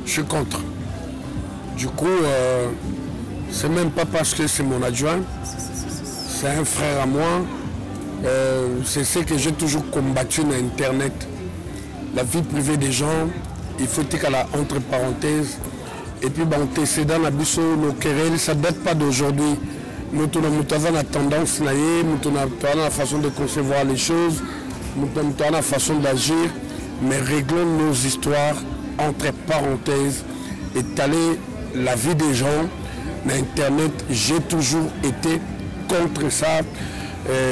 je suis contre. Du coup, c'est même pas parce que c'est mon adjoint, c'est un frère à moi. C'est ce que j'ai toujours combattu dans Internet. La vie privée des gens, il faut qu'elle la entre parenthèses. Et puis, antécédent, nos querelles, ça ne date pas d'aujourd'hui. Nous avons la tendance, nous avons la façon de concevoir les choses, nous avons la façon d'agir, mais réglons nos histoires entre parenthèses, étaler la vie des gens. Dans Internet, j'ai toujours été contre ça.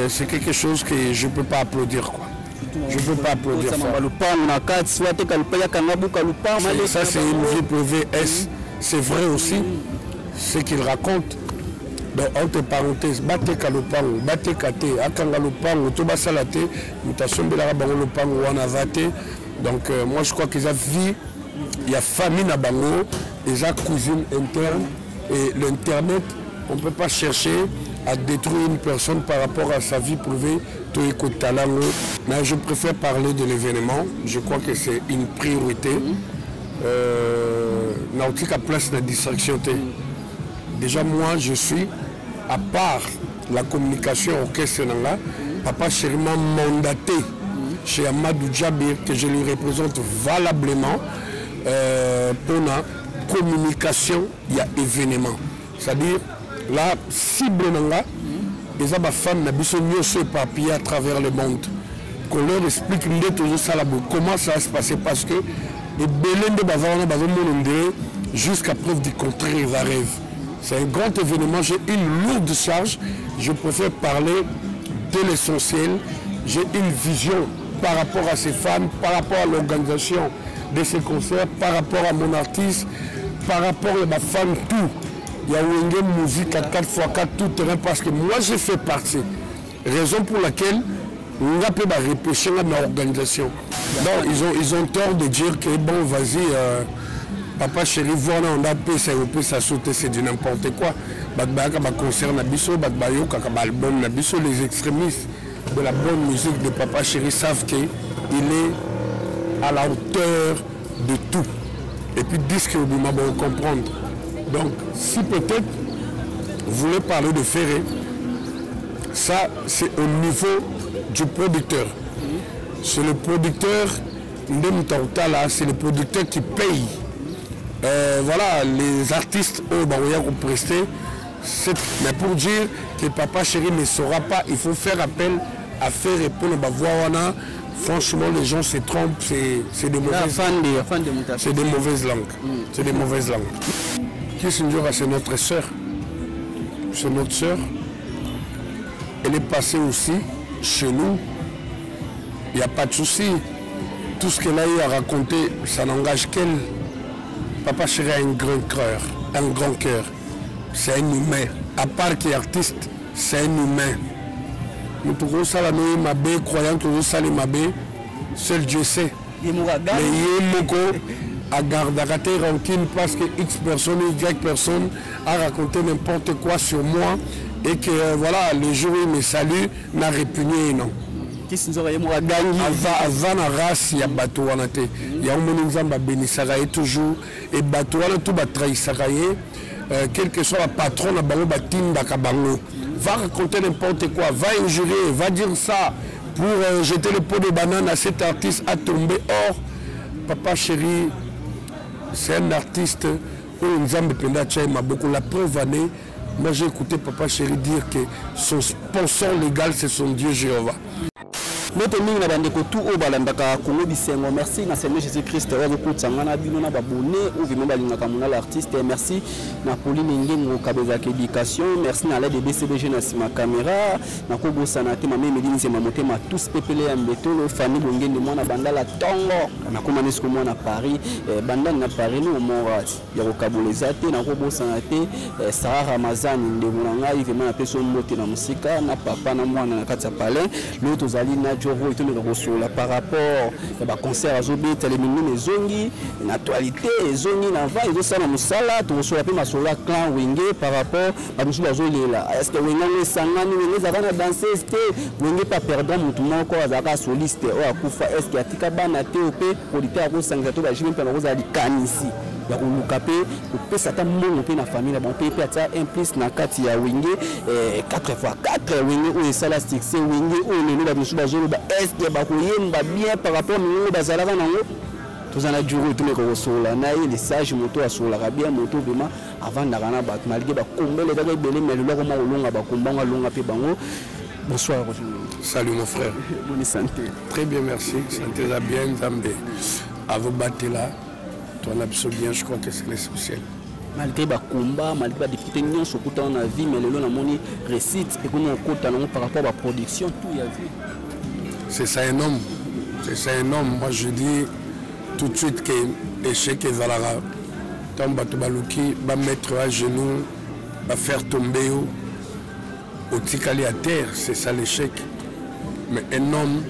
C'est quelque chose que je ne peux pas applaudir, quoi. Je ne peux pas applaudir ça. Ça, c'est une vie privée. C'est vrai aussi ce qu'il raconte. Donc, entre parenthèses, batte kalopango, batte kate, akanga lopango, toba salate, mutation de la bango lopango, wana vate. Donc, moi, je crois qu'ils ont vie, il y a famille na bango, ils ont cuisine interne. Et l'Internet, on ne peut pas chercher à détruire une personne par rapport à sa vie privée. Mais je préfère parler de l'événement. Je crois que c'est une priorité. Nautique à place de la distraction. Déjà, moi, je suis, à part la communication orchestre, Papa Chéri m'a mandaté chez Amadou Djabir, que je lui représente valablement pour la communication, il y a événement. C'est-à-dire, la cible, les femmes n'ont se éparpillées à travers le monde. Qu'on leur explique comment ça va se passer, parce que les Bélènes de Bazar, jusqu'à preuve du contraire, ils arrivent. C'est un grand événement, j'ai une lourde charge, je préfère parler de l'essentiel, j'ai une vision par rapport à ces femmes, par rapport à l'organisation de ces concerts, par rapport à mon artiste, par rapport à ma femme, tout. Il y a une musique à 4x4 tout terrain, parce que moi j'ai fait partie. Raison pour laquelle on a pu réfléchir à ma organisation. Donc ils ont tort de dire que bon, vas-y, Papa Chéri, voilà, on a pu ça sauter, c'est du n'importe quoi. Concert album, les extrémistes de la bonne musique de Papa Chéri savent qu'il est à la hauteur de tout. Et puis disque au moment de comprendre. Donc, si peut-être vous voulez parler de Ferré, ça c'est au niveau du producteur. C'est le producteur, c'est le producteur qui paye. Voilà, les artistes ont presté. Mais pour dire que Papa Chéri ne saura pas, il faut faire appel à Ferré pour le voir. Franchement, les gens se trompent, c'est des mauvaises langues. C'est des mauvaises langues. C'est des mauvaises langues. Kissinjora, c'est notre sœur. C'est notre sœur. Elle est passée aussi chez nous. Il n'y a pas de souci. Tout ce qu'elle a eu à raconter, ça n'engage qu'elle. Papa Chéri a un grand cœur. Un grand cœur. C'est un humain. À part qu'il est artiste, c'est un humain. Nous pouvons saluer Mabé, croyant que nous saluons Mabé. Seul Dieu sait. Mais Yémoko a gardé rancune parce que X personne, Y personne a raconté n'importe quoi sur moi et que voilà, le jour où il me salue, n'a répugné, non. Avant la race, il y a bateau en été. Il y a un monde qui toujours et bateau tout va trahir. Quel que soit le patron, va raconter n'importe quoi, va injurer, va dire ça pour jeter le pot de banane à cet artiste à tomber. Or, Papa Chéri, c'est un artiste où nous avons beaucoup. La preuve année, moi j'ai écouté Papa Chéri dire que son sponsor légal c'est son Dieu Jéhovah. Notre ligne na ndeko tout au balandaka Congo bisengo. Merci na Seigneur Jésus-Christ wa kokutanga na bino na babone ou vimé balingaka mona l'artiste. Merci na Pauline Ngengo kabeza éducation. Merci na l'aide de BCBG na sima caméra na kobo sanate mama medini sema motema tous pepele ya mbetolo famille bongende mwana bandala tongo na komana siko mwana Paris bandana na Paris no morati ya kokaboleza te na kobo sanate Sarah Ramazan ndemo na ngai vimé na peso mote na musika na papa na mwana na kati ya palais l'autre zali na Joro et par rapport à concert à Zobé, téléminé les zongi, l'actualité, les zongi, l'envoi, ils ont ça dans le salat, on reçoit la sola clan Wenge par rapport à M. Bazoli là. Est-ce que Wenge est sangani, Wenge a dansé, est-ce que Wenge pas perdant mon tout le monde encore à soliste, est-ce qu'il y a Tikaba, na TOP, pour l'été à Rosangato, la Jimmy Panosa, à Cannes ici. ya koluka mpe kopesa ata mbongo mpe na famille na bango mpe ata un plus na kati ya wenge 4x4 ya wenge oyo esala succès wenge oyo lelo bato mosusu bazoloba estce bakoyemba bien par rapport milongo bazalaka nango toza na duro etumeka kosola na ye lesage moto asolaka bien moto vraiment avandaka na bato malgré bakombele kaka ebele mais lelo akoma kolonga bakombango alonga mpe bango. Bonsoir. Salut mon frère. Bonne santé. Très bien, merci. Santé la bien, Zambé. À vous battre là, toi on a bien, je crois que c'est l'essentiel. Malgré les combats, malgré les difficultés, nous sommes dans la vie, mais le long de récite et qu'on a par rapport à la production, tout y a vu. C'est ça un homme. C'est ça un homme. Moi je dis tout de suite que l'échec est Zalara. Tant Batobalouki va mettre à genoux, va faire tomber au ticali à terre, c'est ça l'échec. Mais un homme,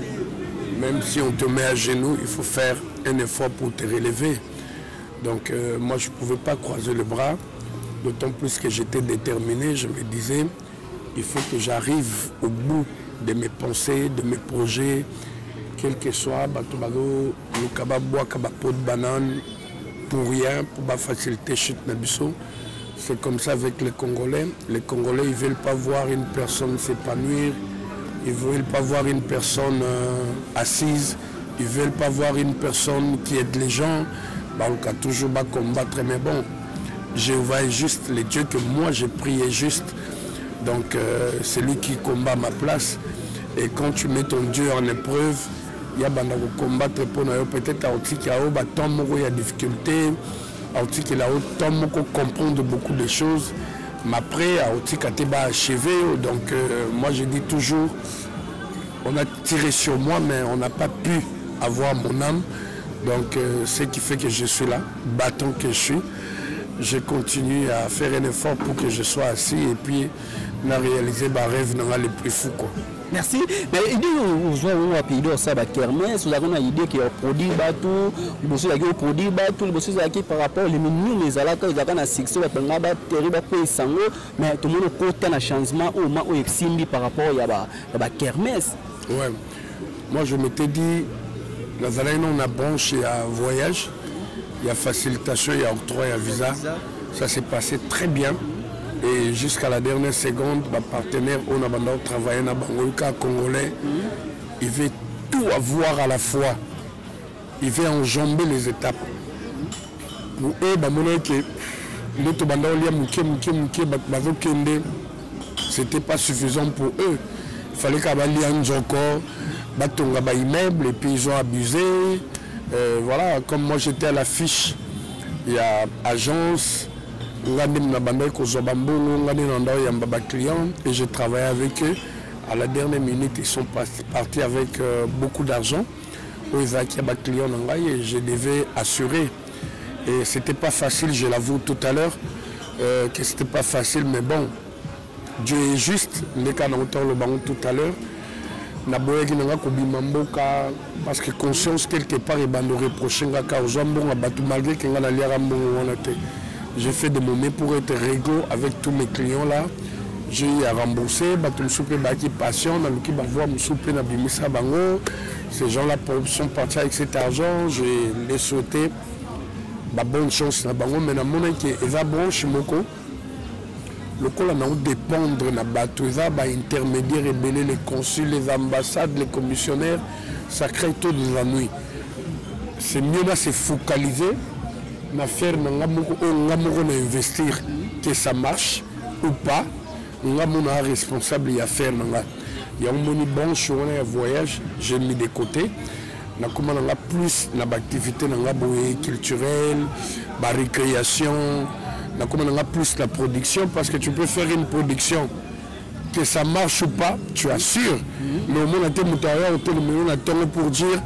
même si on te met à genoux, il faut faire un effort pour te relever. Donc moi je ne pouvais pas croiser le bras, d'autant plus que j'étais déterminé. Je me disais, il faut que j'arrive au bout de mes pensées, de mes projets, quel que soit, Batobago, le kababwa, kabapot de banane, pour rien, pour faciliter chute Nabiso. C'est comme ça avec les Congolais. Les Congolais, ils ne veulent pas voir une personne s'épanouir. Ils ne veulent pas voir une personne assise. Ils ne veulent pas voir une personne qui aide les gens. On a toujours pas combattre. Mais bon, Jéhovah est juste. Les dieux que moi j'ai prié juste. Donc c'est lui qui combat à ma place. Et quand tu mets ton Dieu en épreuve, il y a des combattre pour nous. Peut-être qu'il y a des difficultés. Il a autant comprendre beaucoup de choses, mais après, il a achevé. Donc, moi, je dis toujours, on a tiré sur moi, mais on n'a pas pu avoir mon âme. Donc, ce qui fait que je suis là, battant que je suis. Je continue à faire un effort pour que je sois assis et puis, on a réalisé ma rêve le plus fou, quoi. Merci. Mais l'idée où on a payé ça à kermesse, vous avez une idée qui est produit bateau, le boss qui est produit bateau, le boss qui par rapport les menus les alaka ils ont un succès va terrible pour sango, mais tout le monde côté un changement au moins au eximbi par rapport à la kermesse. Ouais. Moi je m'étais dit la Zalaïna on a branché à voyage, il y a facilitation, il y a octroi, il y a visa. Ça s'est passé très bien. Et jusqu'à la dernière seconde, ma partenaire, on a travaillé dans le congolais. Il veut tout avoir à la fois. Il veut enjamber les étapes. Nous, c'était pas suffisant pour eux. Il fallait qu'il y ait un immeuble et puis ils ont abusé. Voilà, comme moi j'étais à l'affiche, il y a agence. Et je travaillais avec eux. À la dernière minute, ils sont partis avec beaucoup d'argent. Et je devais assurer. Et c'était pas facile, je l'avoue tout à l'heure, que c'était pas facile, mais bon, Dieu est juste. Tout à l'heure. Parce que conscience quelque part est reproché malgré que j'ai fait de mon mieux pour être réglo avec tous mes clients là. J'ai eu à rembourser, ces gens-là sont partis avec cet argent, je les souhaité bonne chance. Mais le col a dépendre de les intermédiaires rebelles, les consuls, les ambassades, les commissionnaires, ça crée tout de la nuit. C'est mieux de se focaliser. Faire investir que ça marche ou pas, on est responsable à faire. Il y a un bon choix de voyage, j'ai mis de côté. On a plus d'activités culturelles, la récréation, on a plus la production parce que tu peux faire une production que ça marche ou pas, tu assures. Mais au moins, on a pour dire.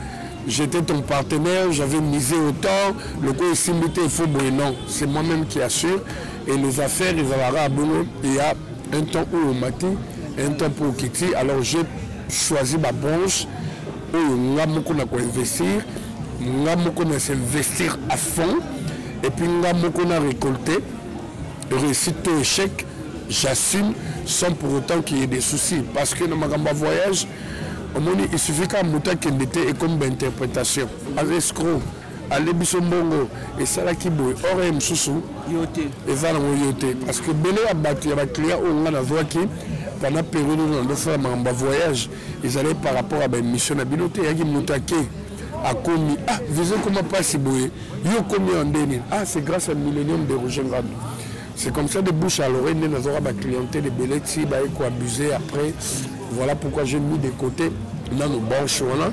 J'étais ton partenaire, j'avais misé autant, le coup est simulté, il faut brûler. Non, c'est moi-même qui assure. Et les affaires, il y a un temps où on m'a dit, un temps pour Kitty. Alors j'ai choisi ma branche où on a investir, on a s'investir à fond. Et puis on a récolté, réussite ou échec, j'assume sans pour autant qu'il y ait des soucis. Parce que dans ma voyage, il suffit qu'un mouton qui était comme d'interprétation. Avec escroc, alebiso mbongo et ça là qui boy ore msusu yote et va na yote parce que belé a battu ya client on nga na voaki pendant période de faire un voyage ils allaient par rapport à une mission à biloté ya ki mutake a commis ah vous avez comment pas si boy yo commis en deni ah c'est grâce à Millennium de Roger Ngado. C'est comme ça de bouche à l'oreille nous avons la clientèle de belé si ba ko abuser après voilà pourquoi j'ai mis de côté dans nos banches là.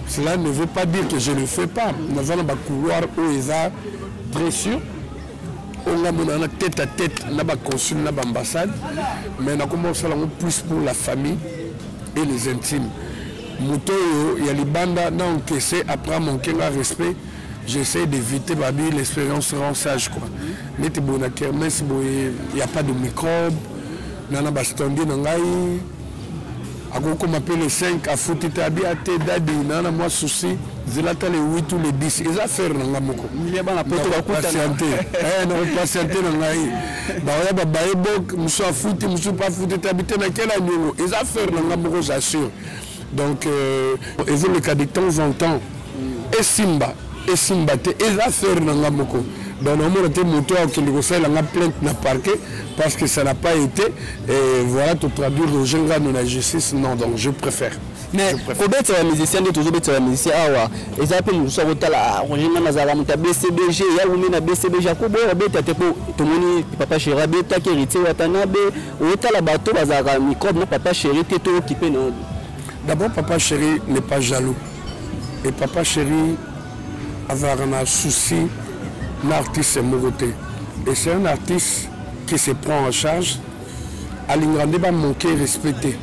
Cela ne veut pas dire que je ne le fais pas. Nous avons un couloir où ils sont très sûrs. On a mon tête à tête, on a un consul, on a une ambassade. Mais on a commencé à plus pour la famille et les intimes. Il y a les bandes dans encaissé après mon respect. J'essaie d'éviter l'expérience rend sage. Il n'y a pas de microbes. Il y a un bastondi. Comme appelle les 5 à foutre à te dadi nana moi souci zilata les 8 ou les 10 ils affaire nanga moko il ba na poto ba patienter non patienter nanga ba ya ba baebok muso a foutre muso pas foutre habiter na quel année ils affaire nanga moko j'assure donc ils ont le cas de temps en temps et simba te ils affaire nanga moko. Donc, on a été moto qui a plainte na parquet parce que ça n'a pas été. Et voilà, tu traduire le jeune gars de la justice. Non, donc je préfère. Mais au bête, les musiciens, toujours bête, musiciens, ils appellent nous sommes au la Roger Nazara, BCBG, il y a une BCBG, Kobo, bête, tout le monde, papa chéri, bête, qui hérité, Watanabe, ou est la bateau, bazara, microbe, papa chéri, t'es tout occupé. D'abord, papa chéri n'est pas jaloux. Et papa chéri avait un souci. L'artiste est Moroté. Et c'est un artiste qui se prend en charge. À l'Ingrandé va manquer de respecter.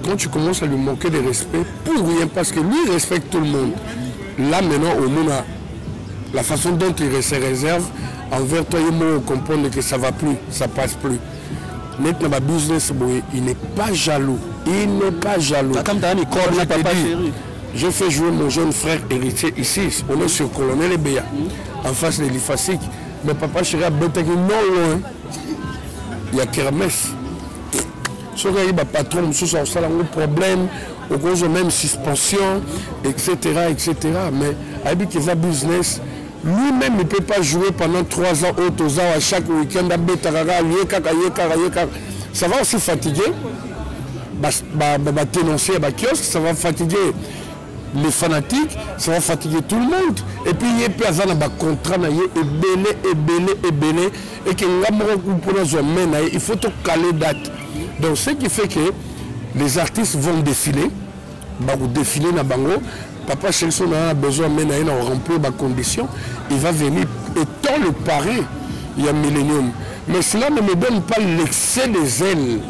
Quand tu commences à lui manquer de respect, pour rien, parce que lui il respecte tout le monde. Là maintenant, au monde, la façon dont il se réserve envers toi, il comprendre que ça ne va plus, ça ne passe plus. Maintenant, ma business, il n'est pas jaloux. Il n'est pas jaloux. Je fais jouer mon jeune frère héritier ici. On est sur Colonel Ebea, en face de l'IFASIC. Mais papa chéri a bêté non loin. Il y a Kermesse. Si on a un patron, on a un problème, on a même suspension, etc. Mais avec qu'il business, lui-même il ne peut pas jouer pendant 3 ans, à chaque week-end. Ça va aussi fatiguer. Dénoncer à kiosque, ça va fatiguer les fanatiques, ça va fatiguer tout le monde. Et puis il y a un contrat et que il faut tout caler date. Donc ce qui fait que les artistes vont défiler, na bango. Papa Chelson a besoin de remplir les conditions, il va venir étant le pari, il y a Millennium. Mais cela ne me donne pas l'excès des ailes.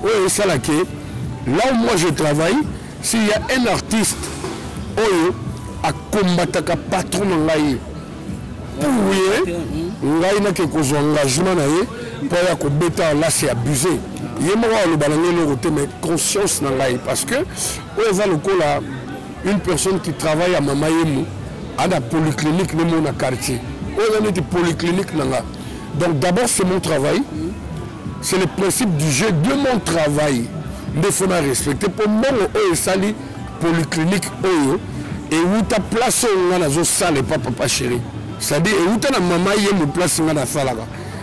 Oui, ça là où moi je travaille, s'il y a un artiste à combattre un patron de l'AI, pour l'AI n'a qu'un engagement pour que là c'est abusé. Il y a mais conscience dans l'AI parce que une personne qui travaille à Mamayemu à la polyclinique dans mon quartier. On a une polyclinique. Donc d'abord c'est mon travail, c'est le principe du jeu de mon travail. Il faut respecter pour moi et sali polyclinique et où ta place on a la salle pas papa chéri. C'est-à-dire où ta maman y est place on a la salle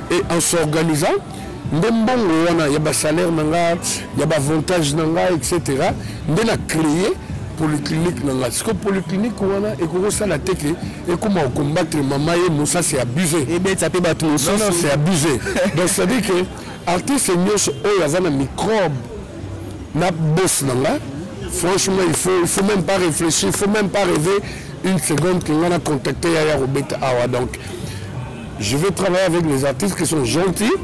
et en s'organisant il y a des salaires, il y a des avantages, etc. On a créé polyclinique. Parce que polyclinique, et ça la tête et comment combattre maman et ça c'est abusé. Et bien ça peut battre mon sens. Non, c'est abusé. Donc ça veut dire que l'artiste est mieux il y a un microbe. Franchement, il ne faut même pas réfléchir, il ne faut même pas rêver une seconde qu'on a contacté Yaya Robert Awa. Donc, je vais travailler avec les artistes qui sont gentils,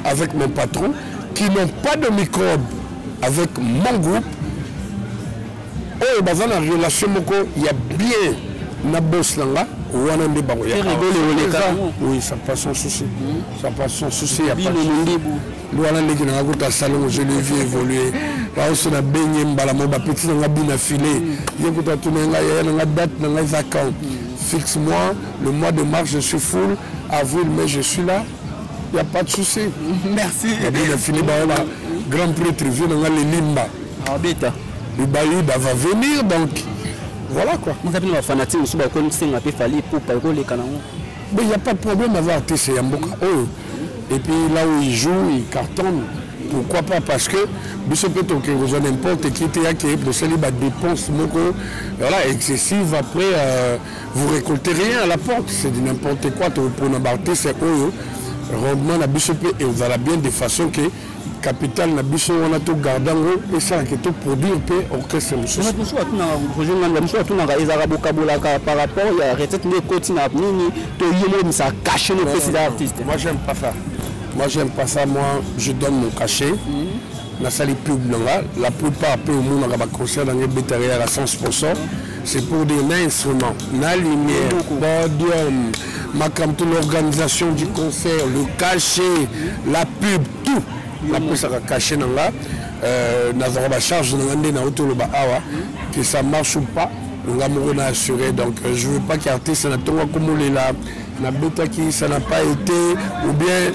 avec mon patron, qui n'ont pas de microbes avec mon groupe. Oh, dans la relation, il y a bien na boss là, oui, ça passe sans souci. Ça passe sans souci. Je l'ai vu évoluer. Là, on a baigné un petit filé. Fixe-moi, le mois de mars, je suis full. Avril, mai, je suis là. Il n'y a pas de souci. Merci. Grand prix trivial, on a les Limba. Le Baïda va venir, donc Voilà quoi. Mais il n'y a pas de problème avec l'artiste Yamboka. Et puis là où il joue, il cartonne. Pourquoi pas? Parce que vous peut que n'importe qui qui de célibataire dépense voilà, excessive. Après, vous récoltez rien à la porte. C'est de n'importe quoi. Pour un artiste, c'est rendement et vous allez bien de façon que capital na biso on a tout gardé et ça que tout produire peu orchestre monsieur par rapport il y a recette de continue nini to yemo ça cacher le président artiste. Moi j'aime pas ça. Moi je donne mon cachet la salle pub la plupart peu au monde à concert dans les bétarières à 100%. C'est pour des instruments, la lumière, podium, l'organisation du concert, le cachet, la pub, tout. Après ça va cacher dans là, dans la charge que ça marche ou pas, on va assuré. Donc je ne veux pas qu'artiste n'a pas comme la bêta qui ça n'a pas été, ou bien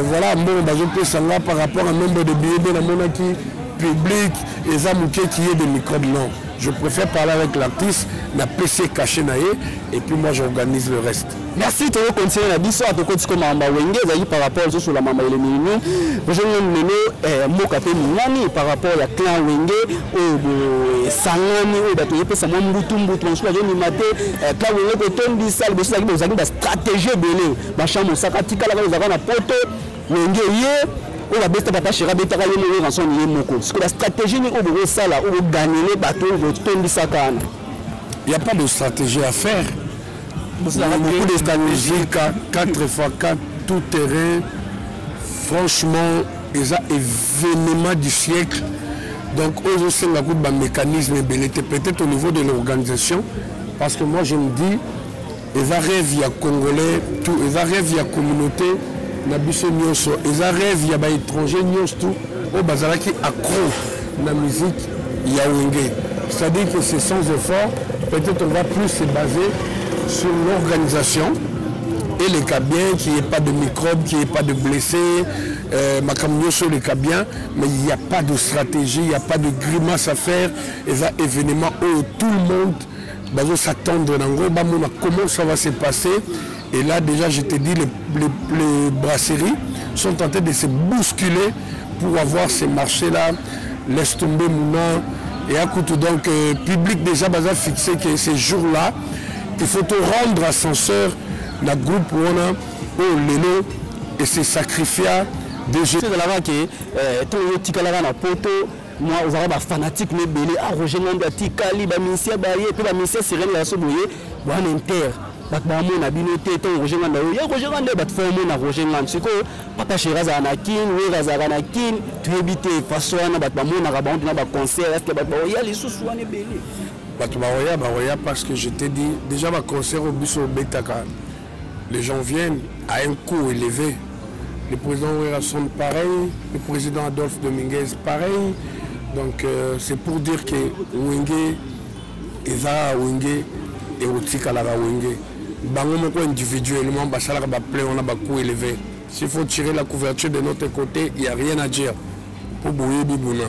voilà, bon, je peux savoir par rapport au nombre de billets dans mon acquis public et ça qui est des microbes. Non, je préfère parler avec l'artiste, la PC caché et puis moi j'organise le reste. Merci de continuer la histoire de Kotiko Mamba Wenge par rapport aux la Mamba et les Minions. Je vais mener Mokapé Mouani par rapport à la clan Wenge au Sangani au Batoye Pessamon Moutumbu, Transfert de Nimate, clan Wenge, Tondi Sal, vous avez une stratégie belé. Machin Moussakatika, vous avez un poteau, Wenge, on va baisser la chéra bétara yé rançon yé moko. Parce que la stratégie n'est pas de ça là, où vous gagnez les bateaux, vous tombez ça. Il n'y a pas de stratégie à faire. Beaucoup de stratégies, 4x4, tout terrain. Franchement, ils ont événement du siècle. Donc, aujourd'hui, c'est un mécanisme peut-être au niveau de l'organisation. Parce que moi, je me dis, ils arrivent, il y a Congolais, tout, ils arrivent, il y a communauté. Ils arrivent, il y a étrangers, tout. Au bazar qui accro la musique, il y a Wenge. C'est-à-dire que c'est sans effort. Peut-être on va plus se baser sur l'organisation et les cas bien, qu'il n'y ait pas de microbes, qu'il n'y ait pas de blessés, sur les cas bien, mais il n'y a pas de stratégie, il n'y a pas de grimace à faire. Et ça, événement où tout le monde va s'attendre comment ça va se passer. Et là, déjà, je te dis, les brasseries sont en train de se bousculer pour avoir ces marchés-là, laisse tomber Mouna. Et à coup, donc, public déjà va fixer que ces jours-là, il faut te rendre ascenseur dans le groupe où on a l'élo et se sacrifier des jeux. C'est là que tout le monde a poto. Moi, vous avez des fanatiques, mais belé, Roger Nanda, Tikali, Bamissia, Baye, puis Bamissia, Sirène, la Soboye, bon, inter. Batbamon a binoté, ton Roger Nanda, il y a Roger Nanda, Batfamon a Roger Nanda, c'est quoi? Papa Chirazanakin, oui, Razaranakin, tu évites, Fassoana, Batbamon a Rabon, il y a des concerts, est-ce que Batbaoya, les sous-soins est belé. Batbaoya, parce que je t'ai dit, déjà, ma concert au bus au Betaka, les gens viennent à un coût élevé. Le président Ouerasson, pareil, le président Adolphe Dominguez, pareil. Donc, c'est pour dire que Wenge, Ezara Wenge, et Otika la Wenge. Bango individuellement, on a un coût élevé. S'il faut tirer la couverture de notre côté, il n'y a rien à dire. Pour Bouye Bibouna.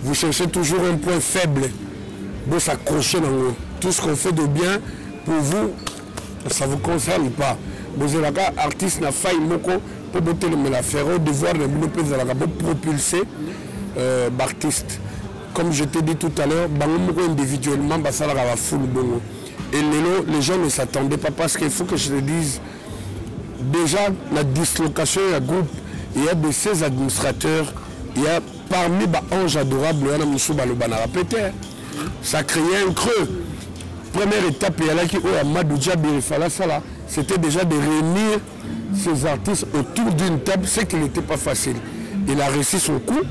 Vous cherchez toujours un point faible pour s'accrocher dans l'eau. Tout ce qu'on fait de bien, pour vous, ça ne vous concerne pas. Vous êtes là, artiste n'a failli moko pour botter le mélaphère, devoir de propulser l'artiste. Comme je t'ai dit tout à l'heure, individuellement, ça va full bongo. Et les gens ne s'attendaient pas parce qu'il faut que je te dise, déjà la dislocation, il y a groupe, il y a de ces administrateurs, il y a parmi les anges adorables, il y a un ça créait un creux. Première étape, il y a là qui Amadou Djabir, c'était déjà de réunir ces artistes autour d'une table, ce qui n'était pas facile. Il a réussi son coup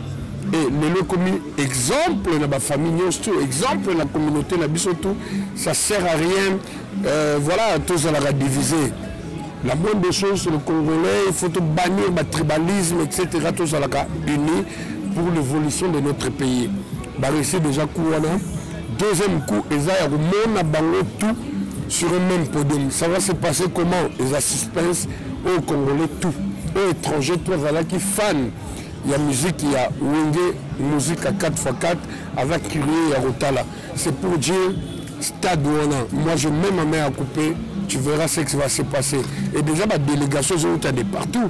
et le commis exemple dans la famille, exemple dans la communauté, ça ne sert à rien. Voilà, tout ça l'a divisé. La moindre des choses, le Congolais, il faut bannir le tribalisme, etc. Tout ça l'a uni pour l'évolution de notre pays. Ici déjà Kouana. Deuxième coup, ils ont tout sur un même podium. Ça va se passer comment? Ils ont suspense aux Congolais tout. Aux étrangers, toi, voilà qui fan. il y a musique, il y a Wenge, musique à 4x4 avec Kyrie et Rotala. C'est pour dire, stade où moi je mets ma main à couper, tu verras ce qui va se passer. Et déjà, ma délégation, je de partout.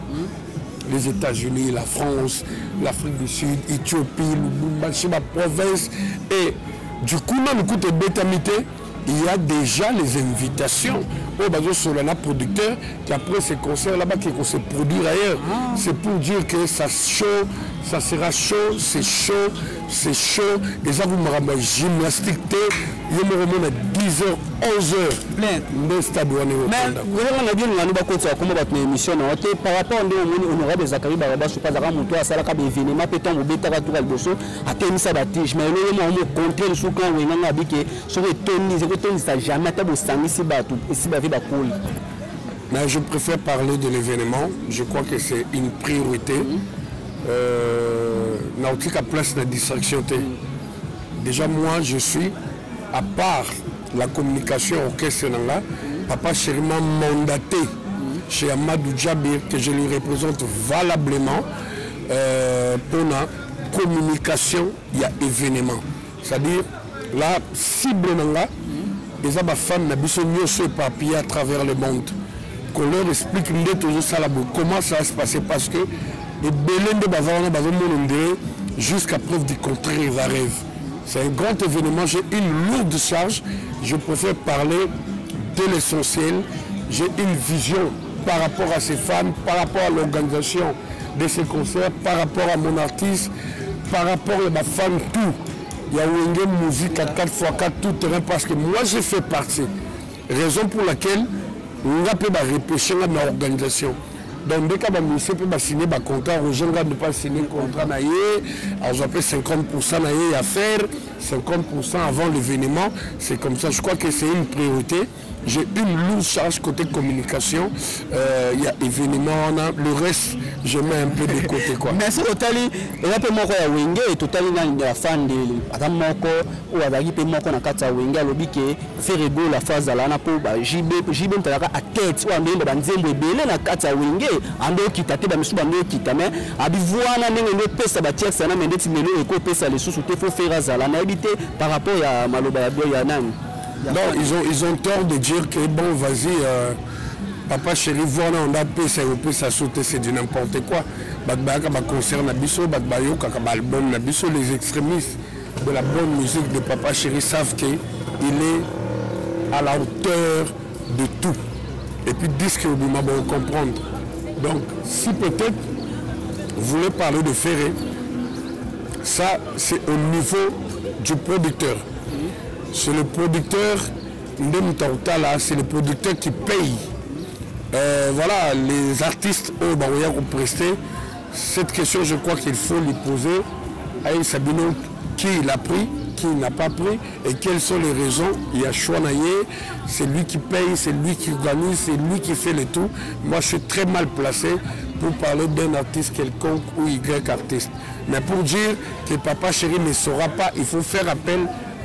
Les États-Unis, la France, l'Afrique du Sud, Éthiopie, Lubumbashi, ma province. Et du coup, même écoute, Bétamité, il y a déjà les invitations au bateau Solana producteur qui après ces concerts là-bas qui vont se produire ailleurs. C'est pour dire que ça chaud, ça sera chaud, c'est chaud, c'est chaud. Déjà vous me ramenez gymnastique, il me remonte à 10h, 11h. Mais stade où on est. Mais vous avez bien nous avons continué à comment votre émission par rapport à honorable Zakari Baraba, je ne sais pas à monter à ça là comme événement peut-être on bêta à tout le dosso à tenir ça bâtige mais le moment on compter le soukran où on a habité sur les tonnes ça jamais table sangi si bateau ici ba vie ba cool. Mais je préfère parler de l'événement, je crois que c'est une priorité. Nautique à place de distraction. Déjà moi je suis à part la communication orchestre là, papa Chéri m'a mandaté chez Amadou Djabir que je lui représente valablement pour la communication, il y a événement. C'est-à-dire la cible là, les femmes n'a pas mieux se papier à travers le monde. Qu'on leur explique comment ça va se passer parce que les bélènes de Bazarana jusqu'à preuve du contraire ils arrivent. C'est un grand événement, j'ai une lourde charge, je préfère parler de l'essentiel, j'ai une vision par rapport à ces femmes, par rapport à l'organisation de ces concerts, par rapport à mon artiste, par rapport à ma femme, tout. Il y a une musique à 4x4 tout terrain parce que moi j'ai fait partie. Raison pour laquelle on a pu repêcher dans l'organisation. Donc, dès que monsieur peut signer un contrat, les gens ne pas signer un contrat, on a fait 50% à faire, 50% avant l'événement. C'est comme ça, je crois que c'est une priorité. J'ai une lourde charge côté communication. Il y a événement, le reste, je mets un peu de côté. Quoi. Merci Totali. Et là, moi, je suis Wenge et Totali, la fan de Atamoko ou avec Moko na Kata Wenge, le que faire ego la phase à l'ana pour JB à tête ou en dehors de Nzembo et Belé na Kata Wenge. Ando kitate ba misu bando kitame abivuana nenge pesa ba tiers sana mendeti melo eko pesa les sous te faut faire azala na habité par rapport à maloba ya nani. Non, ils ont tort de dire que bon vas-y papa Chéri voilà on a pesa au pesa sauter c'est du n'importe quoi. Bakbaka ba concert na biso bakbayo kaka ba album na biso les extrémistes de la bonne musique de papa Chéri savent qu'il est à la hauteur de tout. Et puis disque que vous m'avez comprendre. Donc, si peut-être vous voulez parler de Ferré, ça c'est au niveau du producteur. C'est le producteur, c'est le producteur qui paye. Voilà, les artistes ont presté. Cette question, je crois qu'il faut lui poser à Sabino qui l'a pris, qui n'a pas pris et quelles sont les raisons. Il y a Chouanaye, c'est lui qui paye, c'est lui qui organise, c'est lui qui fait le tout. Moi je suis très mal placé pour parler d'un artiste quelconque ou Y artiste. Mais pour dire que Papa Chéri ne saura pas, il faut faire appel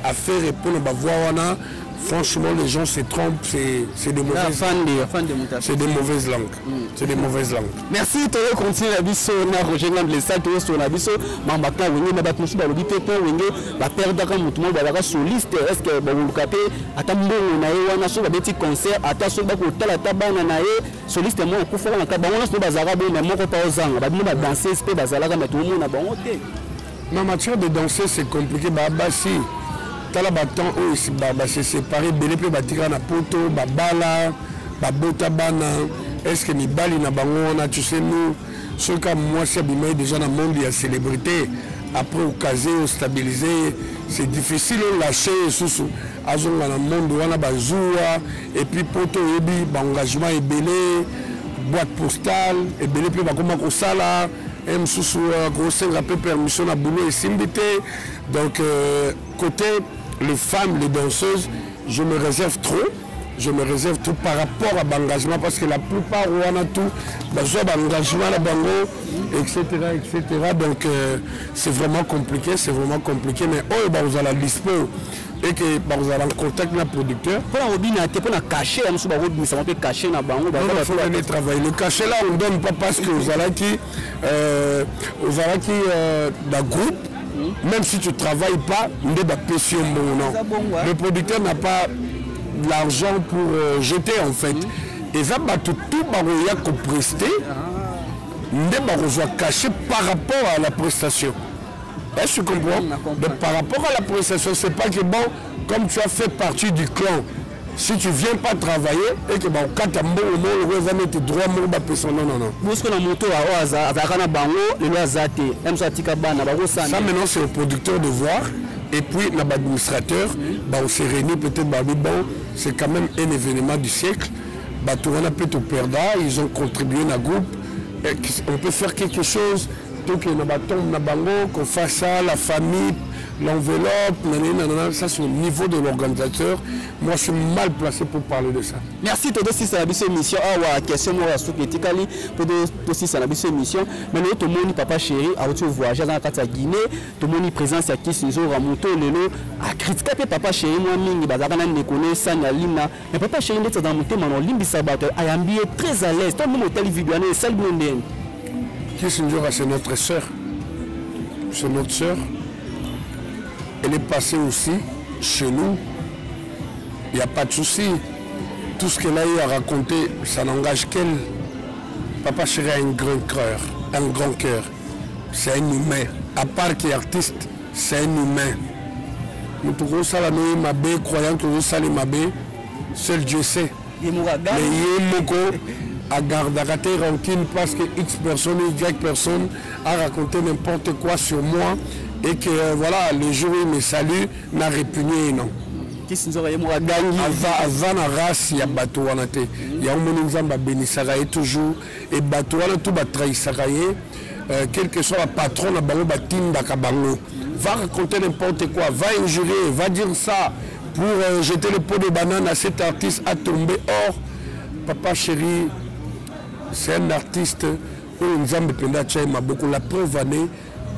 à faire répondre à Bavoana. Franchement, les gens se trompent, c'est des mauvaises langues. C'est des mauvaises langues. C'est des mauvaises langues. Merci, tu vas continuer à biso, na Roger Ngamble, ça, tu vas sur la biso, Mambaka, Wenge, Mabatmusu, Balobi, Pepe, Wenge, la perte d'Akamutumo, Balara, soliste, est-ce que Baboulukapé, Atambo, Nae, Wanaso, la petit concert, Atasso, Bako, Talataba, Nae, soliste, moi, Koufou, Nakabana, Bazara, mais moi, pas aux angles, Babino, danser, c'est Bazara, mais tout le monde a bon, ok. En matière de danser, c'est compliqué, Babassi. Tala baton où ici c'est séparé belé pe batika na poto babala babota bana est-ce que mibali na bango na tu sais nous ce cas moi c'est bimé déjà dans le monde il y a célébrité après au casé au stabilisé c'est difficile de lâcher sous azonga na monde wana bazua et puis poto ebi ba engagement est belé boîte postale et belé pe bakoma ko sala M sous grosse rappel permission na boulot et simbité donc côté les femmes, les danseuses, je me réserve trop. Je me réserve tout par rapport à l'engagement parce que la plupart, on a tout, l'engagement, la bango, etc. Donc c'est vraiment compliqué, mais oh, vous allez dispo. et que vous avez en contact avec le producteur. Pour la cacher, il faut cacher dans bango. Il faut aller travailler. Le cachet là, on ne donne pas parce que vous allez qui dans groupe, même si tu ne travailles pas, il y a des pressions. Le producteur n'a pas l'argent pour jeter en fait. Et ça, tout il y a qu'on prester, il y a caché par rapport à la prestation. Est-ce que tu comprends? Donc, par rapport à la prestation, c'est pas que bon, comme tu as fait partie du clan, si tu ne viens pas travailler et que bon, quand tu as tes droits, non. Ça maintenant c'est au producteur de voir et puis l'administrateur, on s'est réunis peut-être, bon, c'est quand même un événement du siècle. Ils ont contribué à groupe. On peut faire quelque chose. Donc, qu'on fasse ça, la famille, l'enveloppe, ça c'est au niveau de l'organisateur. Moi je suis mal placé pour parler de ça. Merci tout aussi à la émission. Question moi pour aussi à la émission. Mais tout le monde papa chéri a voyagé dans la Guinée, tout le monde présence à qui Sinzo Ramoto lelo a critiqué papa chéri moi mingi bazakana ne connaît ça na lina. Mais papa chéri ndetse dans monter manon limbi sabato ayambi très à l'aise. Tout le monde hôtel vidéo ne salle blondine. Kissinjora, c'est notre sœur. C'est notre sœur. Elle est passée aussi chez nous. Il n'y a pas de souci. Tout ce qu'elle a eu à raconter, ça n'engage qu'elle. Papa Chéri a un grand cœur. C'est un humain. À part qu'il est artiste, c'est un humain. Nous pouvons saluer Mabé, croyant que nous saluons Mabé. Seul Dieu sait. Mais Yemoko à garder rancune parce que X personne, Y personne a raconté n'importe quoi sur moi et que voilà, le jour où il me salue, n'a répugné, non. Avant la race, il y a bateau en été. Il y a un monde qui bénissaraye toujours et bateau en tout trahissaraye. Quel que soit le patron, la bango batim d'akabango va raconter n'importe quoi, va injurer, va dire ça pour jeter le pot de banane à cet artiste à tomber. Or, Papa Chéri, c'est un artiste où nous avons beaucoup. La preuve année,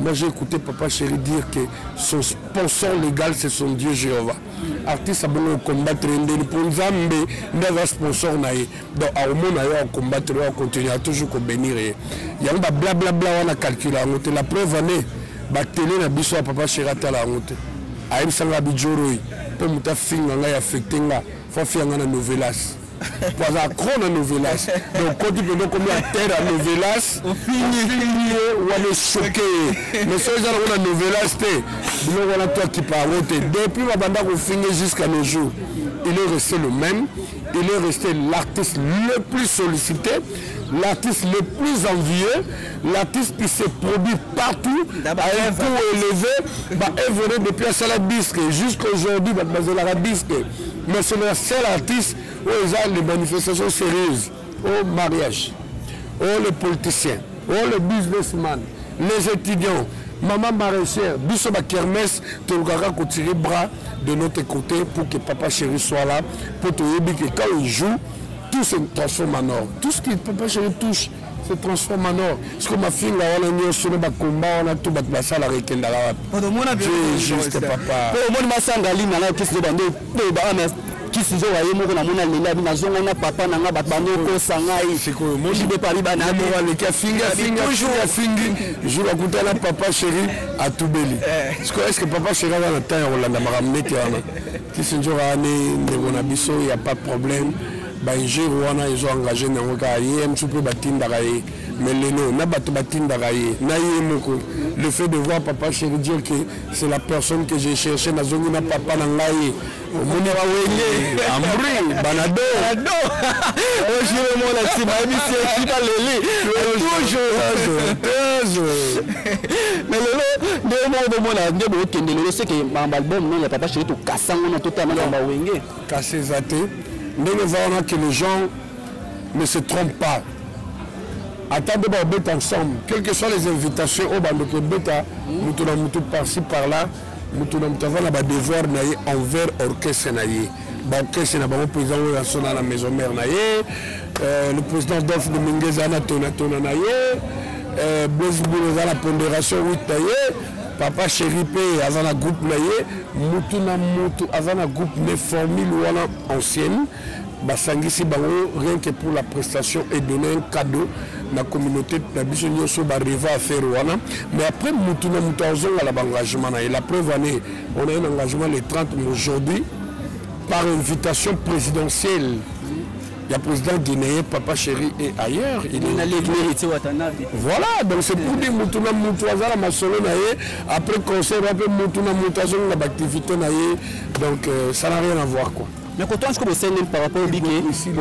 moi j'ai écouté Papa Chéri dire que son sponsor légal c'est son Dieu Jéhovah. Artiste a besoin de combattre pour nous amener un sponsor. Donc à au monde on combattre, on continue à toujours bénir. Il y a un blablabla on a calculé. La preuve année, la télé n'a pas besoin Papa Chéri à la honte. A une sanga bijoroi, pour me faire finir là affecté là, faut faire un nouvelas. Pour la crone novelas. Donc quand tu peux donc combien terre à novelas, on finit ou on est choqué. Mais ce genre on a novelas té, donc on a toi qui parle. Depuis ma bande on finit jusqu'à nos jours, il est resté le même. Il est resté l'artiste le plus sollicité, l'artiste le plus envieux, l'artiste qui s'est produit partout, à un coût élevé, évolué depuis la salle bisque jusqu'à aujourd'hui, la bisque. Mais c'est le seul artiste où ils ont les manifestations sérieuses, au mariage, les politiciens, les businessmen, les étudiants, maman maraîchère, Bissoma Kermès, tu vas tirer bras de notre côté pour que Papa Chéri soit là, pour te dire que quand il joue, tout se transforme en or. Tout ce que Papa Chéri touche se transforme en or. Ce que ma fille, on a mis sur le combat, on a tout battu la salle avec elle. J'ai juste papa. Kisizo waye moko na mona lela bina zonga na papa na nga batbando ko sangai siko moji be pali bana mo wale ka finga jour à côté la Papa Chéri à Toubeli. Est-ce que Papa Chéri va na taille Rolanda maramnete wana Kisizo wane ndebona biso il y a pas de problème ba ingé wana ils ont engagé na ngoka yé un petit peu batinda raye mais lelo na bato batinda raye na yé moko le fait de voir Papa Chéri dire que c'est la personne que j'ai cherché na zongi na papa na ngai Moni wa wenge ambri banado aujourd'hui mon la team a mis c'est pas toujours mais le de mon la ndebo kende le c'est que album non la Papa Chéri to kasanga na totalement na wenge kasser zaté nous voyons que les gens ne se trompent pas. Attendez de bêta ensemble, quelles que soient les invitations au bando que bêta, nous tournons tout par-ci par-là. Nous avons des devoirs envers l'orchestre. L'orchestre est le président de la maison mère, le président d'Off de Minguez, Blaise Boulez, la pondération, Papa Chéri P, Azana groupe Naye, Mutuna Mutu, Azana groupe ne formule ou ancienne. Basangisi bango rien que pour la prestation et donner un cadeau la communauté la bisonio so ba rêver à faire wana mais après mutuna mutazo la engagement et la preuve année on a un engagement le 30 aujourd'hui par invitation présidentielle. Il y a président guinéen Papa Chéri et ailleurs il est allé voilà donc c'est pour dire mutuna mutazo la masolo naé après concert après mutuna mutazo la activité naé donc ça n'a rien à voir quoi. Mais quand on se connaît par rapport au biquet, il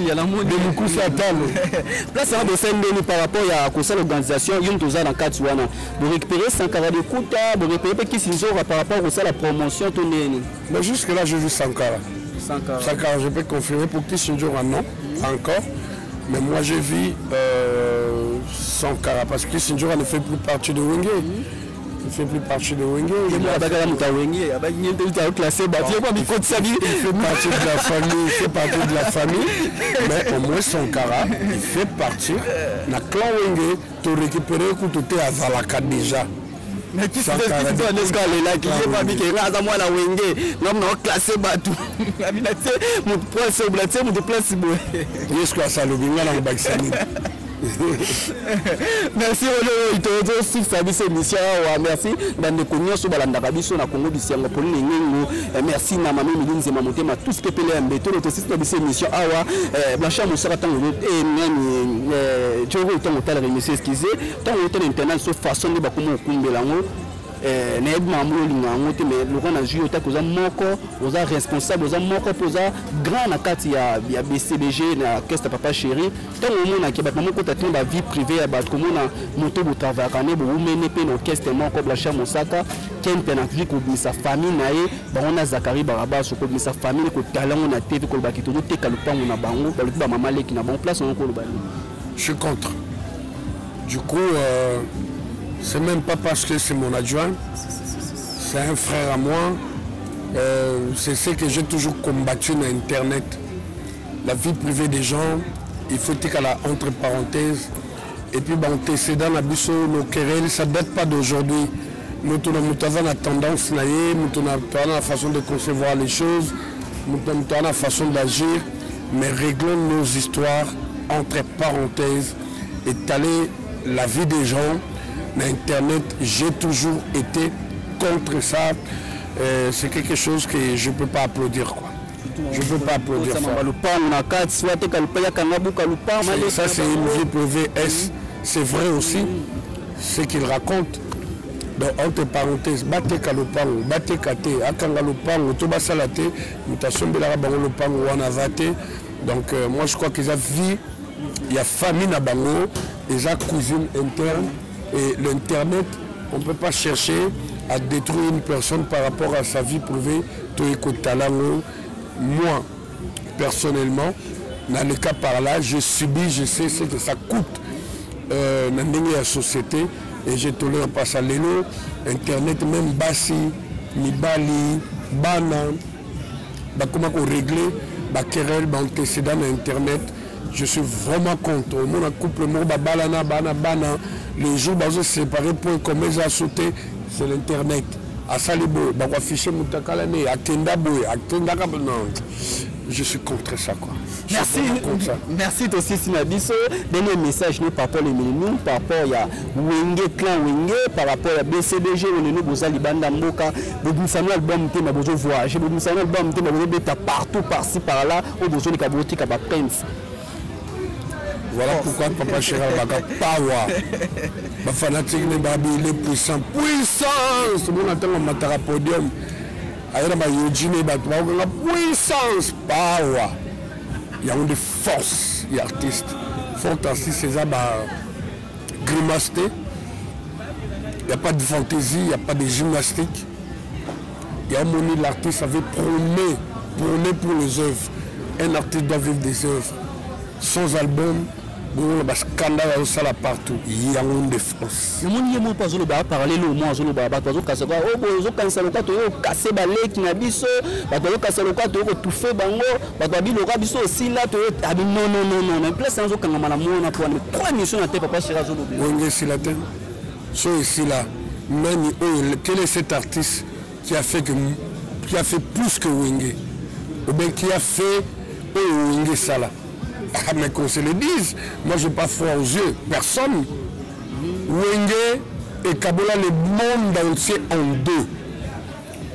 y a la mode de beaucoup de place à descendre par rapport à l'organisation, il y a une dose dans 4 mois. Vous récupérez 140 de quota, vous récupérez qui s'ils ont par rapport à la promotion. Mais jusque là, j'ai vu 140. 140, je peux confirmer pour qui s'ils ont un nom encore. Mais moi, j'ai vu 140 parce que s'ils ne fait plus partie de Wenge. Il fait plus partie de Wenge. Il fait partie de la famille. Il fait partie de la famille. Mais au moins son cara, il fait partie. Na clan Wenge, tu récupères que tu es à Zalaka déjà. Mais qui c'est ce là qui est pas mis que là moi la Wenge, l'homme n'a classé batou. Mon point c'est blaté, mon déplace. Est-ce que ça le binga dans le Baksani? Merci Olo Itozo sur service émission merci dans les cognos sur balanda biso na Congo bisengo pour ningo merci na mami milinze mamotema tout ce que pele mbeto le service émission awa blancha musaka tango et nani tshoko tango tala remission excusez tango tala internet sur façon de bakomo kumbela ngo mais le grand a joué au moko aux responsable aux moko posa grand na kati ya BCBG na Orchestre Papa Chéri tant au monde qui ba moko tatin la vie privée ya ba comme na moto bo travail kané bo mener pe orchestre moko Blacha Mosaka ken penalty ko sa famille nae ba on a Zakari Baraba so ko sa famille ko talent na TV ko ba ki to te kalupango na bango ba mama leki na bon place on ko lo ba. Je suis contre. Du coup c'est même pas parce que c'est mon adjoint, c'est un frère à moi. C'est ce que j'ai toujours combattu sur Internet. La vie privée des gens, il faut dire qu'elle a entre parenthèses. Et puis, antécédent, nos querelles, ça ne date pas d'aujourd'hui. Nous avons la tendance, nous avons la façon de concevoir les choses, nous avons la façon d'agir, mais réglons nos histoires entre parenthèses, étaler la vie des gens. Internet, j'ai toujours été contre ça. C'est quelque chose que je ne peux pas applaudir. Quoi. Je ne peux pas applaudir ça. Ça, c'est une vie privée. C'est vrai aussi ce qu'il raconte. Donc, entre parenthèses, batte kalopango, batte kate, akanga lopango, toba salate, mutation de la bango lopango, wana vate. Donc, moi, je crois qu'ils ont vie, il y a famille à bango, ils ont cuisine interne. Et l'Internet, on ne peut pas chercher à détruire une personne par rapport à sa vie privée. Moi, personnellement, dans le cas par là, je subis, je sais ce que ça coûte dans la société et je ne tolère pas ça. Internet, même Bassi, Mibali, Bana, comment on règle, querelle, antécédent Internet. Je suis vraiment contre. Mon couple, mon balana, bana. Les jours où se séparer pour comment ils ont sauté, c'est l'Internet. À Salibo, à afficher Moutakalane, à Kendaboy, à Kendakab. Non, je suis contre ça. Quoi. Merci. Merci aussi, Sinabiso. Dernier message, nous, par rapport à nous, par rapport à Wenge, clan Wenge, par rapport à BCBG, on est nous, Bozali Banda Mboka, Bobusano album, Tema Bozo Voyage, Bobusano album, Tema Bozo Beta partout, par-ci, par-là, au Bozo de Kaboti, Kaba Prince. Voilà pourquoi Papa Chéri Baka Power. Les fanatiques les puissants. Puissance. Tout le monde attend un matara podium. Aïra ba yojine ba puissance. Power. Il y a une force. Il y a artiste. Fantasy, c'est ça grimasté. Il n'y a pas de fantaisie, il n'y a pas de gymnastique. Il y a un moment où l'artiste avait prôné pour les œuvres. Un artiste doit vivre des œuvres. Sans album, il y a scandale partout. Il y a une défense. Le monde n'est pas parler le mot Zolo Baba, parce que ça va au Kansaluka, tu as cassé balai qui n'a biso, tu as Kansaluka, tu as tout fait bango, tu as dit le rabiso aussi là, tu as dit non, mais place en Zokangamana, on a pour 3 missions à tes papas chez Razolo. Wenge Silaten, so ici là, Nani, quel est cet artiste qui a fait plus que Wenge? Ou bien qui a fait Wenge Sala? Mais qu'on se le dise, moi je n'ai pas foi aux yeux, personne. Wenge et Kabola, le monde entier en deux.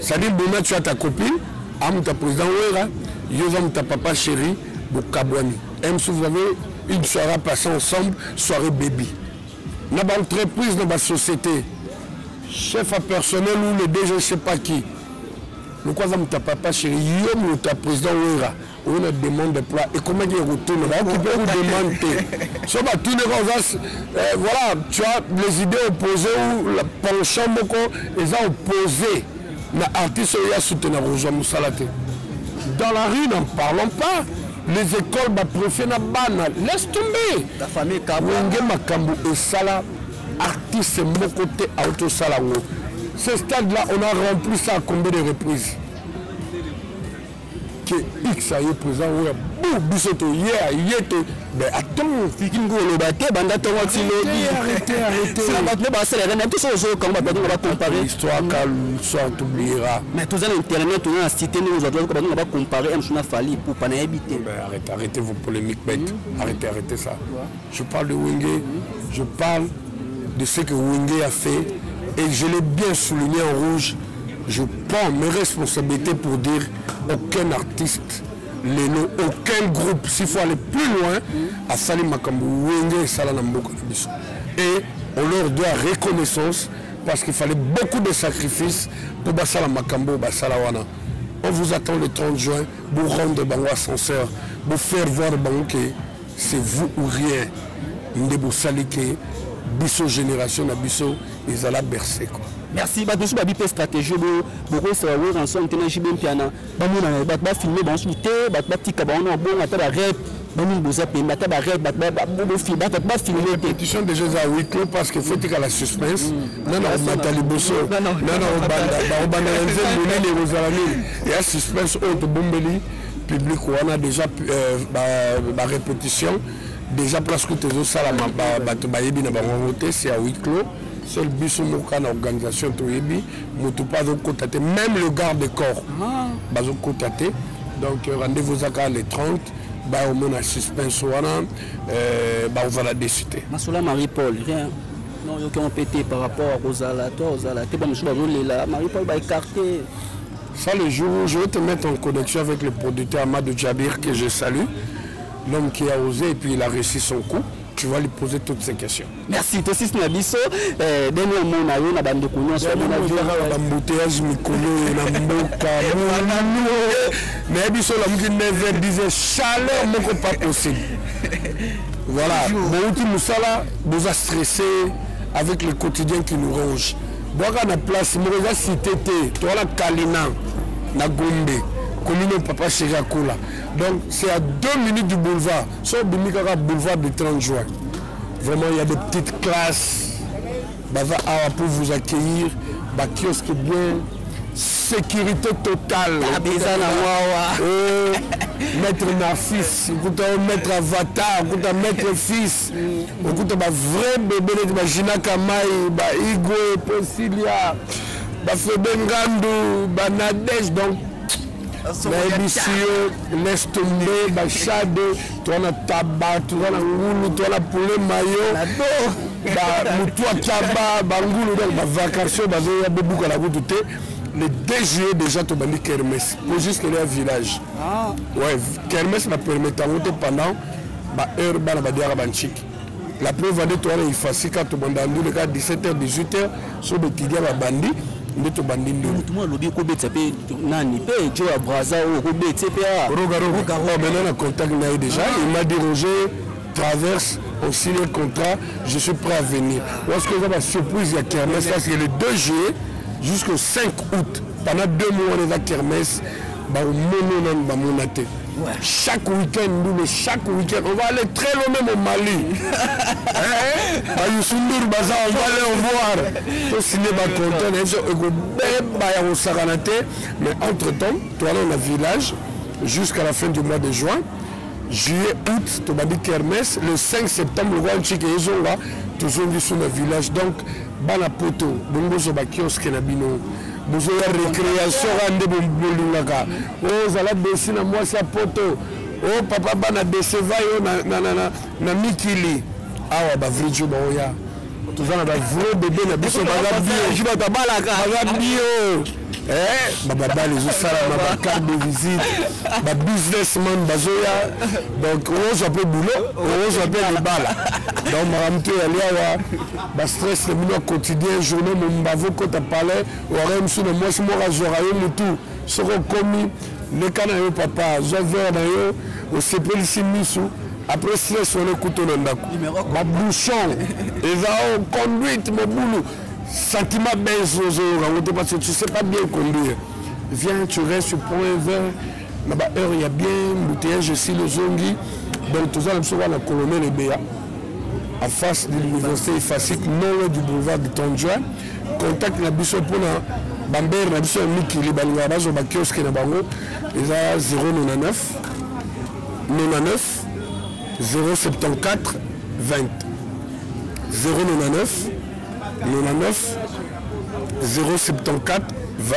C'est-à-dire, Bona, tu as ta copine, Am ta président Ouera, Yozam ta papa chéri, Bokabouani. Si vous avez une soirée passée ensemble, soirée baby. Dans l'entreprise, dans la société, chef à personnel ou le DG, je ne sais pas qui. Le quoi ta papa chéri, Yom ta président Ouera. On a demande de plat et comment il retourne, on va occuper ou demander. Voilà, tu as les idées opposées ou le penchant ils ont opposé. L'artiste a soutenu Rosa Moussalate. Dans la rue, n'en parlons pas. Les écoles, préfèrent la banne. Laisse tomber. La famille Kabou. Makambu et Sala, artiste, mon côté, auto Salango. Ce stade-là, on a rempli ça à combien de reprises? Que X a eu présent, mais attends, l'histoire t'oubliera. Mais tout ça, l'internet, on a cité nous aujourd'hui, on va comparer un Fali pour pas habiter. Arrêtez vos polémiques bêtes. Arrêtez ça. Je parle de Wenge, je parle de ce que Wenge a fait et je l'ai bien souligné en rouge. Je prends mes responsabilités pour dire aucun artiste, aucun groupe, s'il faut aller plus loin, à Sali Makambu, Wenge et Salanamboka. Et on leur doit reconnaissance parce qu'il fallait beaucoup de sacrifices pour Basala Makambu, Basalawana. On vous attend le 30 juin pour rendre Bango ascenseur, pour faire voir Bango que c'est vous ou rien. Ndebo Salike, Bisso Génération, Bisso, ils allaient bercer quoi. Merci. Badosu babi stratégie beaucoup ça va ensemble tenir chez Piana. Bamuna ba filmer ba shooter ba tika ba on bon ata ba rap bamu boza pe ba ba rap ba filmer répétition déjà à 8 clos parce que faut tika la suspense. Non Nathalie Bosso. Non banda nzembo les Rosalami. Il y a suspense autre bombeli public on a déjà ba répétition déjà presque tous les salama ba yebi na ba voter c'est à 8 clos. Seul bus en organisation, même le garde de corps, donc rendez-vous à les 30, au moins un suspense, on va la décider. Masoula Marie-Paul, rien. Non, il y a un pété par rapport à Rosala, Marie-Paul va écarter. Ça, le jour où je vais te mettre en connexion avec le producteur Amadou Djabir, que je salue, l'homme qui a osé et puis il a réussi son coup. Tu vas lui poser toutes ces questions. Merci. Tosis Nabiso, dernier mot na yo na bande kunyo so na la embouteillage mikolo na mboka. Mais biso la mki never disait chaleur moko pas possible. Voilà, Bouti Moussala nous a stressé avec le quotidien qui nous ronge. Boka na place Moussa cité toi la Kalina na Gombe. Commune Papa Chérakoula. Donc c'est à 2 minutes du boulevard. Sur le boulevard du 30 juin. Vraiment, il y a des petites classes. Pour vous accueillir. Kiosque bien. Sécurité totale. Maître Narcisse, Maître Avatar, Maître Fils. Vrai bébé, Gina Kamai, Igwe, Posilia, Febengandou, Nadège. Donc, laisse tomber, Bachade, tu as tabac, tu as ngoulou, tu as poulet maillot, Moutoua Kaba, Bangoulou, vacation, le 2 juillet déjà, tu as dit Kermès, pour juste qu'il y ait un village. Ouais, Kermès m'a permis de pendant heure, la preuve de toi, il faut quand tu as 17h, 18h, sur le Tidia, bandit. Tout le monde lobby ko betsa pe nani pe jo a braza o ko betsa pe a maintenant en contact déjà il m'a dit Roger traverse on signe le contrat je suis prêt à venir lorsque j'ai ma surprise à Kermès parce que le 2 juillet jusqu'au 5 août pendant 2 mois on est à Kermès chaque week-end, on va aller très loin même au Mali. On va aller au voir. Mais entre-temps, on a un village jusqu'à la fin du mois de juin. juillet, août, tu vas dire kermesse, le 5 septembre, le roi Nchike Ezonga, toujours sur le village. Donc, bana poto, bongo zoba kiosque na bino. Bozo ya récréation rande bolingaka. Oh, zala dessine moi sa poto. Oh, papa bana deseva yo na mikili. Awa ba vridjo ba oya. Toujours na ba vrai bébé na biso ba bio. Je vais te balaka. Ba bio. Baba les autres ma carte de visite, ma businessman bazoya, donc on appelle boulot, on appelle les balles. Donc ma ramte aliawa, ba stress le minute quotidien, journée mon bavo quand tu parlais, on aime sur le moi c'est moi rajoyer le tout, ce qu'on commis, le canard papa, j'avais na yo, au CPL Simisu. Après stress on écoute on ndako. Ma bouchon, et ça on conduite mon boulot. Sentiment baisse parce que tu ne sais pas bien conduire. Viens, tu restes sur point vert. Là-bas, il y a bien bouteillage ici, le zongi. Donc, tout ça, on va la colonne et Béa. En face de l'université Fasik, non loin du boulevard de Tondjoa. Contact la biso pour la Bamber, la biso Miki, les Balingabas, au kiosque na bango. Ils ont 099 99 074 20 099 99 074 20.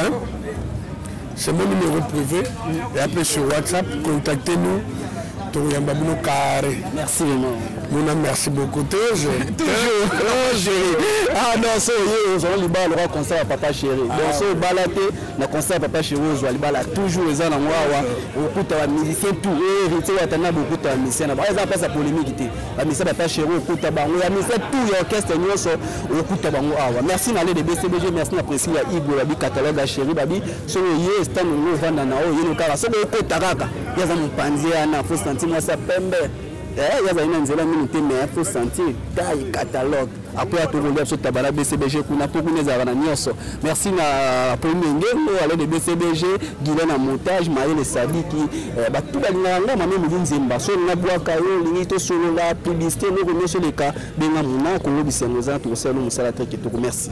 C'est mon numéro privé. Et après sur WhatsApp, contactez-nous. Merci vraiment. Merci beaucoup. Toujours. Ah non, c'est le conseil à papa chéri. Donc, c'est balaté, le conseil à papa chéri, toujours les gens au coup de la musicien, tout hérité, il y a beaucoup de musiciens. Par exemple, ça polémique. La musicien papa chéri, au coup de la banque, la musicien, tout l'orchestre, au coup de la banque. Merci d'aller de BCBG, merci d'apprécier Ibo, la catalogue à chéri, babi, sur le yé, stand au Vandanao, il y a le cas, sur le coup de Taraka, il y a un panzé, il faut sentir moi ça pembe. Il y a une zéro minute, mais il faut sentir taille catalogue. Après, tout le monde sur Tabala BCBG, qu'on a pour nous merci à Pomenge, à l'aide de BCBG, Guilaine en montage, Marie le Sadi qui tout le monde a même Zimba, sur la boîte à eau, l'unité sur la publicité, nous remettons sur les cas, bien à mon nom, qu'on le dit, c'est nos entours, c'est nous, c'est la traite qui tout. Merci.